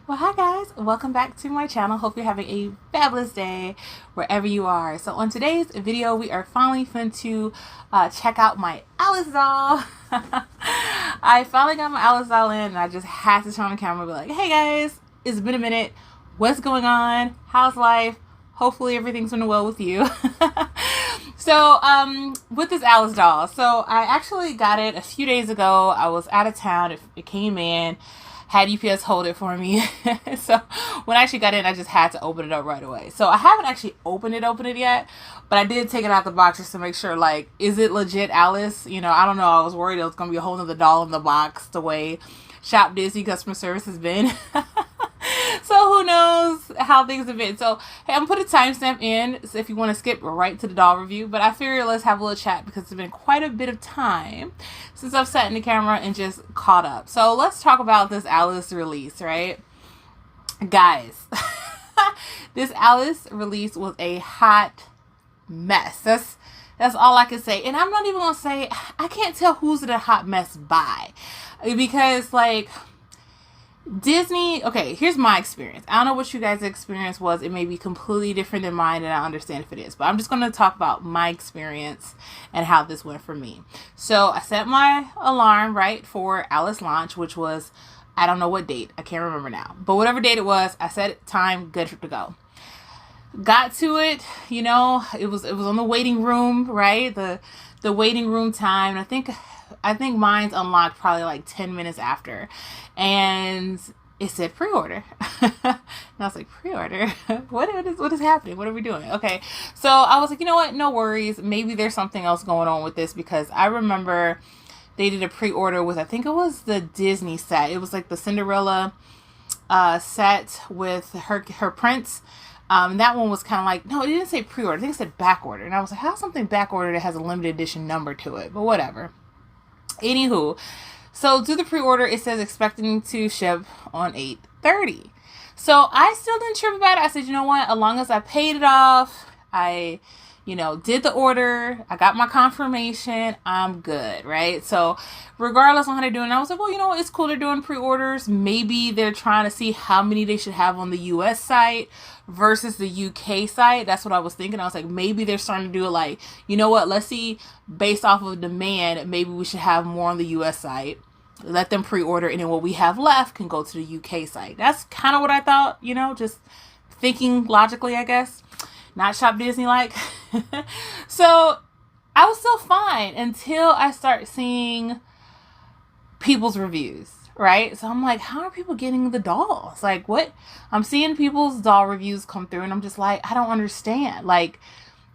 Well, hi guys, welcome back to my channel. Hope you're having a fabulous day wherever you are. So on today's video, we are finally fin to check out my Alice doll. I finally got my Alice doll in and I just had to turn on the camera and be like, hey guys, it's been a minute. What's going on? How's life? Hopefully everything's been well with you. So, with this Alice doll, so I actually got it a few days ago. I was out of town. It came in, had UPS hold it for me. So when I actually got in, I just had to open it up right away. So I haven't actually opened it yet, but I did take it out the box just to make sure, like, is it legit Alice? You know, I don't know. I was worried it was going to be a whole nother doll in the box the way Shop Disney customer service has been. So who knows how things have been. So hey, I'm gonna put a timestamp in so if you want to skip right to the doll review. But I figured let's have a little chat because it's been quite a bit of time since I've sat in the camera and just caught up. So let's talk about this Alice release, right? Guys, this Alice release was a hot mess. That's all I can say. And I'm not even gonna say, I can't tell who's it a hot mess by. Because like Disney, okay, here's my experience. I don't know what you guys' experience was. It may be completely different than mine, and I understand if it is. But I'm just going to talk about my experience and how this went for me. So I set my alarm, right, for Alice launch, which was, I don't know what date. I can't remember now. But whatever date it was, I set it, time, good to go. Got to it, you know, it was on the waiting room, right? The waiting room time. I think mine's unlocked probably like 10 minutes after. And it said pre-order. And I was like, pre-order? What is happening? What are we doing? Okay. So I was like, you know what? No worries. Maybe there's something else going on with this because I remember they did a pre-order with, I think it was the Disney set. It was like the Cinderella set with her prince. That one was kind of like, no, it didn't say pre-order. I think it said back order. And I was like, how's something back order that has a limited edition number to it? But whatever. Anywho, so do the pre-order. It says expecting to ship on 8/30. So I still didn't trip about it. I said, you know what? As long as I paid it off, I, did the order. I got my confirmation. I'm good, right? So regardless on how they're doing, I was like, well, it's cool they're doing pre-orders. Maybe they're trying to see how many they should have on the U.S. site versus the UK site. That's what I was thinking. I was like, maybe they're starting to do it like, you know what? Let's see, based off of demand, maybe we should have more on the US site. Let them pre-order, and then what we have left can go to the UK site. That's kind of what I thought, just thinking logically, I guess. Not Shop Disney like. So I was still fine until I start seeing people's reviews. Right? So I'm like, how are people getting the dolls? Like, what? I'm seeing people's doll reviews come through and I'm just like, I don't understand. Like,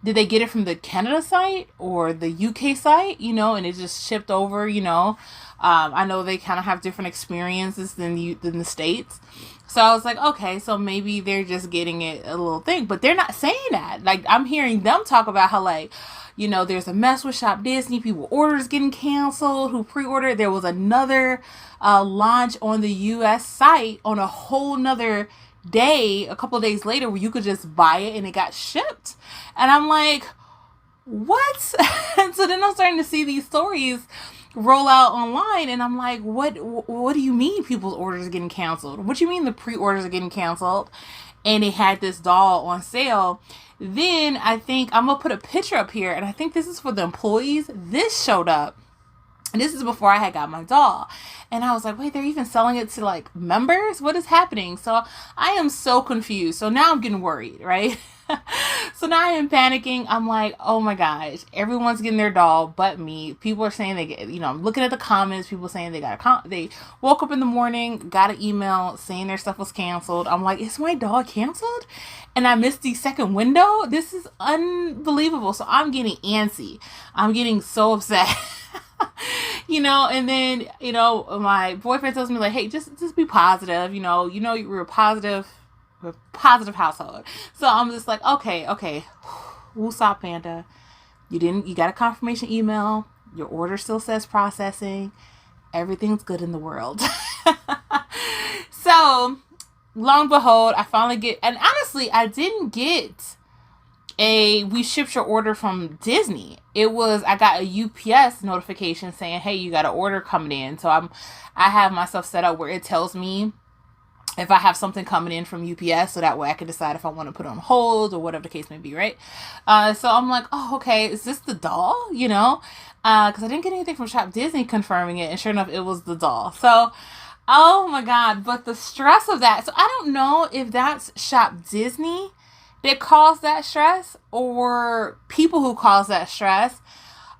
did they get it from the Canada site or the UK site, and it just shipped over, I know they kind of have different experiences than the States. So I was like, okay, so maybe they're just getting it a little thing, but they're not saying that. Like, I'm hearing them talk about how, like, there's a mess with Shop Disney. People orders getting canceled who pre-ordered. There was another launch on the US site on a whole nother day, a couple of days later, where you could just buy it and it got shipped. And I'm like, what? And so then I'm starting to see these stories roll out online and I'm like, what do you mean people's orders are getting canceled? What do you mean the pre-orders are getting canceled? And they had this doll on sale. Then I think I'm gonna put a picture up here, and I think this is for the employees. This showed up, and this is before I had got my doll. And I was like, wait, they're even selling it to like members? What is happening? So I am so confused. So now I'm getting worried, right? So now I am panicking. I'm like, oh my gosh, everyone's getting their doll but me. People are saying they get, I'm looking at the comments. People saying they woke up in the morning, got an email saying their stuff was canceled. I'm like, is my doll canceled? And I missed the second window? This is unbelievable. So I'm getting antsy. I'm getting so upset. And then, my boyfriend tells me like, hey, just be positive. You're a positive household. So I'm just like, okay. Woosah Panda. You got a confirmation email. Your order still says processing. Everything's good in the world. So, long and behold, I finally get, and honestly, I didn't get we shipped your order from Disney. I got a UPS notification saying, hey, you got an order coming in. So I have myself set up where it tells me if I have something coming in from UPS, so that way I can decide if I want to put it on hold or whatever the case may be, right? So I'm like, oh, okay, is this the doll? You know, because I didn't get anything from Shop Disney confirming it, and sure enough, it was the doll. So, oh my God, but the stress of that. So I don't know if that's Shop Disney that caused that stress or people who caused that stress.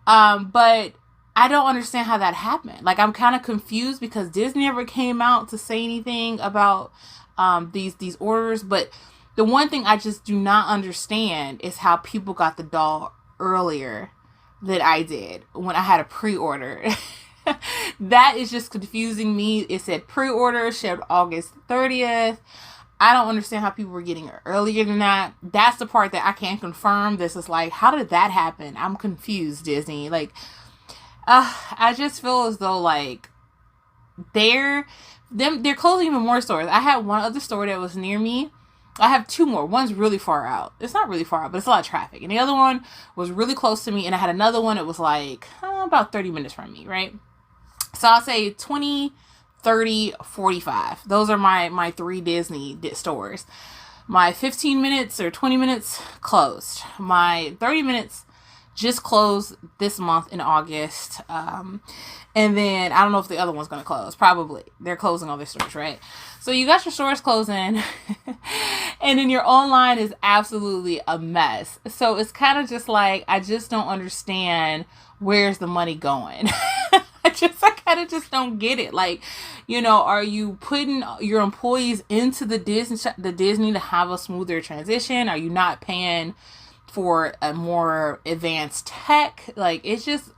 But I don't understand how that happened. Like, I'm kind of confused because Disney never came out to say anything about these orders. But the one thing I just do not understand is how people got the doll earlier than I did when I had a pre-order. That is just confusing me. It said pre-order, shipped August 30th. I don't understand how people were getting it earlier than that. That's the part that I can't confirm. This is like, how did that happen? I'm confused, Disney. Like, I just feel as though like they're closing even more stores. I had one other store that was near me. I have two more. One's really far out. It's not really far out, but it's a lot of traffic. And the other one was really close to me. And I had another one that was like about 30 minutes from me, right? So I'll say 20, 30, 45. Those are my three Disney stores. My 15 minutes or 20 minutes closed. My 30 minutes just closed this month in August. And then I don't know if the other one's going to close. Probably. They're closing all their stores, right? So you got your stores closing. And then your online is absolutely a mess. So it's kind of just like, I just don't understand where's the money going. I kind of just don't get it. Like, you know, are you putting your employees into the Disney to have a smoother transition? Are you not paying for a more advanced tech? Like, it's just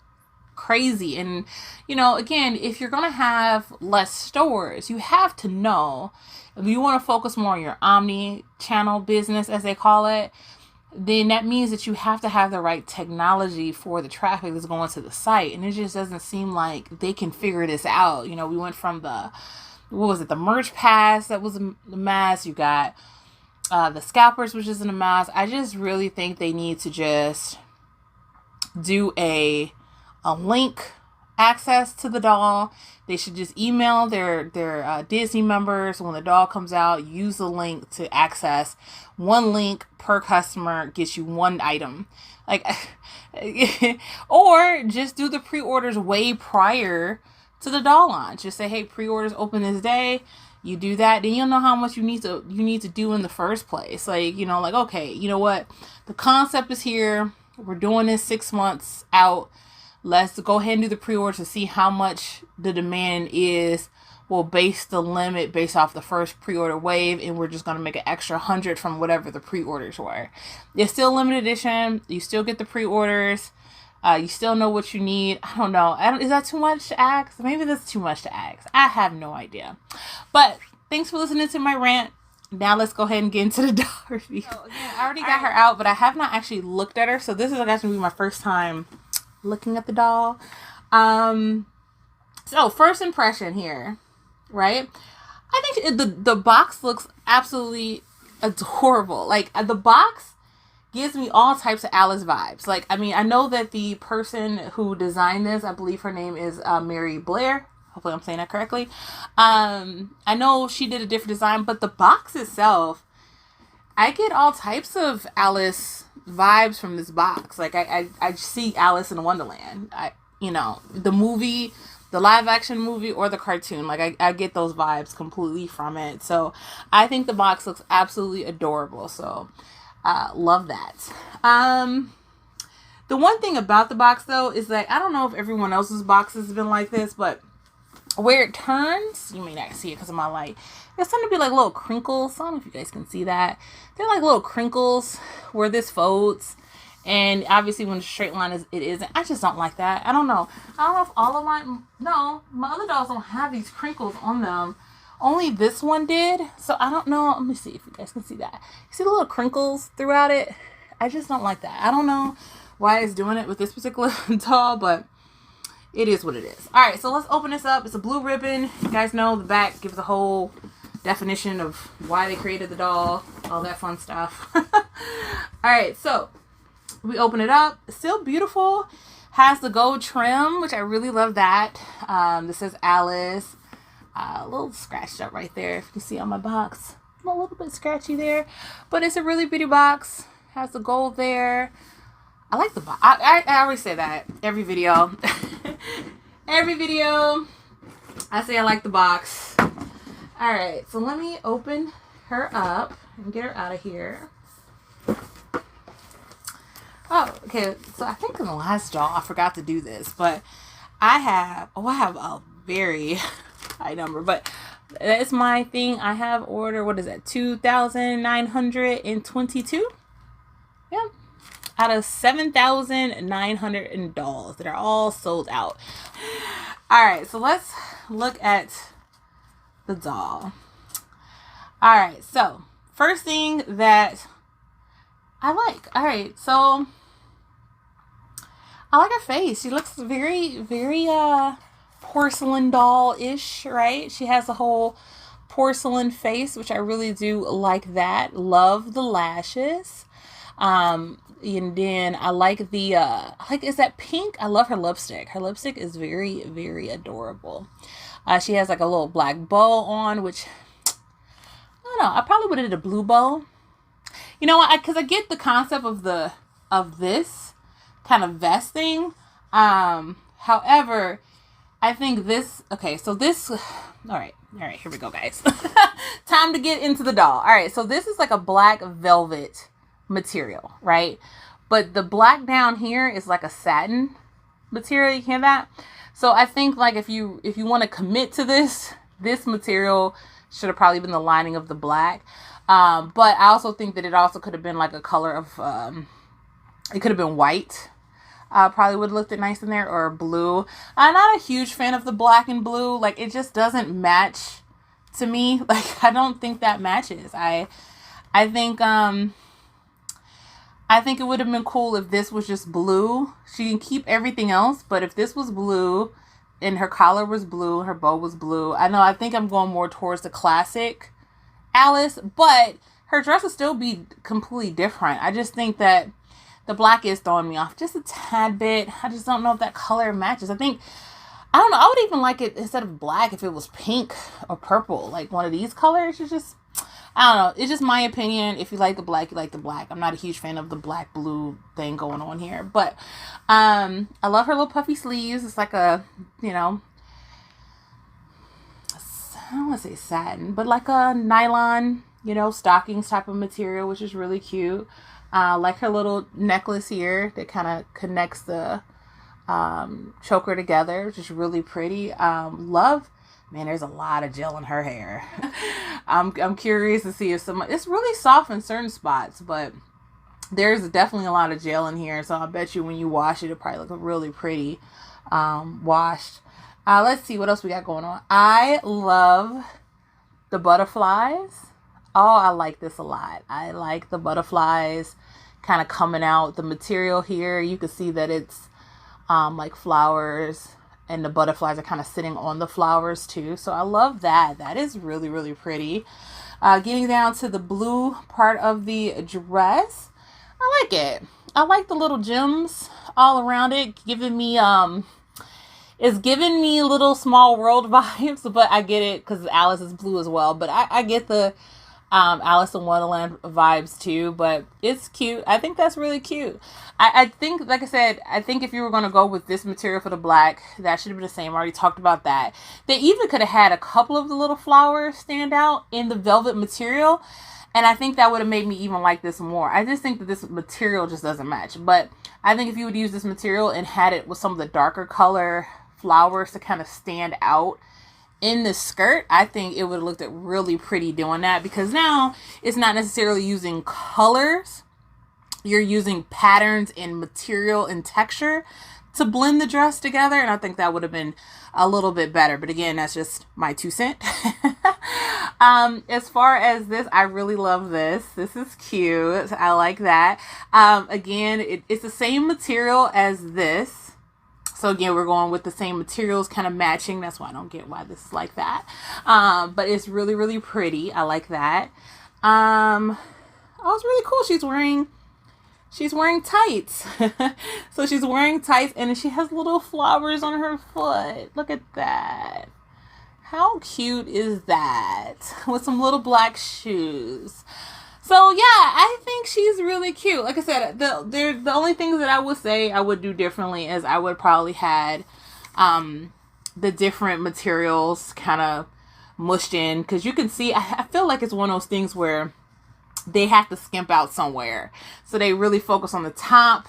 crazy. And, you know, again, if you're going to have less stores, you have to know, if you want to focus more on your omni-channel business, as they call it, then that means that you have to have the right technology for the traffic that's going to the site. And it just doesn't seem like they can figure this out. You know, we went from the merch pass that was a mess. You got the scalpers, which is in a mess. I just really think they need to just do a link access to the doll. They should just email their Disney members when the doll comes out. Use the link to access. One link per customer gets you one item. Like, or just do the pre-orders way prior to the doll launch. Just say, hey, pre-orders open this day. You do that, then you'll know how much you need to do in the first place. Like, you know, like, okay, you know what? The concept is here. We're doing this 6 months out. Let's go ahead and do the pre-order to see how much the demand is. We'll base the limit based off the first pre-order wave, and we're just going to make an extra 100 from whatever the pre-orders were. It's still limited edition. You still get the pre-orders. You still know what you need. I don't know. Is that too much to ask? Maybe that's too much to ask. I have no idea. But thanks for listening to my rant. Now let's go ahead and get into the doll review. So again, I already got her out, but I have not actually looked at her. So this is going to be my first time looking at the doll. So first impression here, right? I think the box looks absolutely adorable. Like, the box gives me all types of Alice vibes. Like, I mean, I know that the person who designed this, I believe her name is Mary Blair. Hopefully I'm saying that correctly. I know she did a different design, but the box itself, I get all types of Alice vibes from this box. Like, I see Alice in Wonderland. You know, the movie, the live action movie or the cartoon. Like, I get those vibes completely from it. So I think the box looks absolutely adorable. So love that. The one thing about the box though is that I don't know if everyone else's box has been like this, but where it turns, you may not see it because of my light, there's starting to be like little crinkles. I don't know if you guys can see that. They're like little crinkles where this folds. And obviously when the straight line it isn't. I just don't like that. I don't know. I don't know if all of my other dolls don't have these crinkles on them. Only this one did. So I don't know. Let me see if you guys can see that. You see the little crinkles throughout it? I just don't like that. I don't know why it's doing it with this particular doll, but it is what it is. All right, so let's open this up. It's a blue ribbon. You guys know the back gives a whole definition of why they created the doll, all that fun stuff. All right, so we open it up. Still beautiful. Has the gold trim, which I really love that. This says Alice. A little scratched up right there. If you can see on my box, a little bit scratchy there, but it's a really pretty box. Has the gold there. I like the box. I always say that every video. Every video I say I like the box. All right, so let me open her up and get her out of here. Oh, okay. So I think in the last haul I forgot to do this, but I have a very high number, but that's my thing. I have ordered, what is that, 2,922? Yeah. Out of 7,900 dolls that are all sold out. All right, so let's look at the doll. All right, so first thing that I like. All right, so I like her face. She looks very, very porcelain doll-ish, right? She has a whole porcelain face, which I really do like that. Love the lashes. And then I like the, is that pink? I love her lipstick. Her lipstick is very, very adorable. She has like a little black bow on, which, I don't know, I probably would have did a blue bow. You know what? Because I get the concept of this kind of vest thing. However, I think this, okay, so this, all right, here we go, guys. Time to get into the doll. All right, so this is like a black velvet material, right? But the black down here is like a satin material. You hear that? So I think like if you want to commit to this material should have probably been the lining of the black. But I also think that it also could have been like a color of, it could have been white. Probably would have looked nice in there, or blue. I'm not a huge fan of the black and blue. Like, it just doesn't match to me. Like, I don't think that matches. I think it would have been cool if this was just blue. She can keep everything else, but if this was blue and her collar was blue, her bow was blue. I think I'm going more towards the classic Alice, but her dress would still be completely different. I just think that the black is throwing me off just a tad bit. I just don't know if that color matches. I don't know. I would even like it instead of black if it was pink or purple, like one of these colors. It's just, I don't know. It's just my opinion. If you like the black, you like the black. I'm not a huge fan of the black blue thing going on here, but I love her little puffy sleeves. It's like a, you know, I don't want to say satin, but like a nylon, you know, stockings type of material, which is really cute. Like her little necklace here that kind of connects the choker together, which is really pretty. Love, man, there's a lot of gel in her hair. I'm curious to see if it's really soft in certain spots, but there's definitely a lot of gel in here. So I bet you when you wash it, it'll probably look really pretty washed. Let's see what else we got going on. I love the butterflies. Oh, I like this a lot. I like the butterflies kind of coming out. The material here, you can see that it's like flowers, and the butterflies are kind of sitting on the flowers too. So I love that. That is really, really pretty. Getting down to the blue part of the dress, I like it. I like the little gems all around it, giving me it's giving me little small world vibes, but I get it because Alice is blue as well. But I get the Alice in Wonderland vibes too, but it's cute. I think that's really cute. I think, like I said, I think if you were going to go with this material for the black, that should have been the same. I already talked about that. They even could have had a couple of the little flowers stand out in the velvet material, and I think that would have made me even like this more. I just think that this material just doesn't match, but I think if you would use this material and had it with some of the darker color flowers to kind of stand out in the skirt, I think it would have looked really pretty doing that, because now it's not necessarily using colors. You're using patterns and material and texture to blend the dress together, and I think that would have been a little bit better. But again, that's just my 2 cents. As far as this, I really love this. This is cute. I like that. Again, it's the same material as this. So again, we're going with the same materials, kind of matching. That's why I don't get why this is like that. But it's really, really pretty. I like that. Oh, it's really cool. She's wearing tights. So she's wearing tights, and she has little flowers on her foot. Look at that. How cute is that? With some little black shoes. So yeah, I think she's really cute. Like I said, the only things that I would say I would do differently is I would probably had the different materials kind of mushed in, because you can see I feel like it's one of those things where they have to skimp out somewhere, so they really focus on the top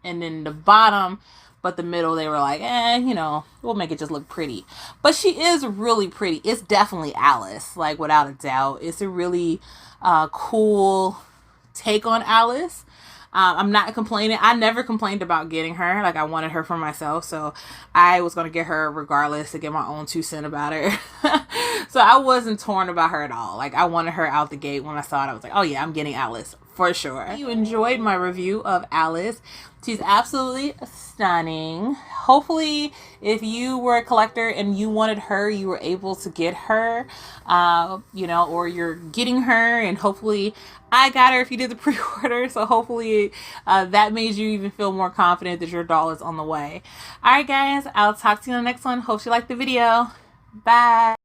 and then the bottom, but the middle they were like, you know, we'll make it just look pretty. But she is really pretty. It's definitely Alice, like without a doubt. It's a really cool take on Alice. I'm not complaining. I never complained about getting her. Like, I wanted her for myself, so I was going to get her regardless to get my own 2 cents about her. So I wasn't torn about her at all. Like, I wanted her out the gate. When I saw it, I was like, oh yeah, I'm getting Alice for sure. You enjoyed my review of Alice. She's absolutely stunning. Hopefully, if you were a collector and you wanted her, you were able to get her, you know, or you're getting her, and hopefully I got her if you did the pre-order. So hopefully that made you even feel more confident that your doll is on the way. All right, guys, I'll talk to you in the next one. Hope you liked the video. Bye.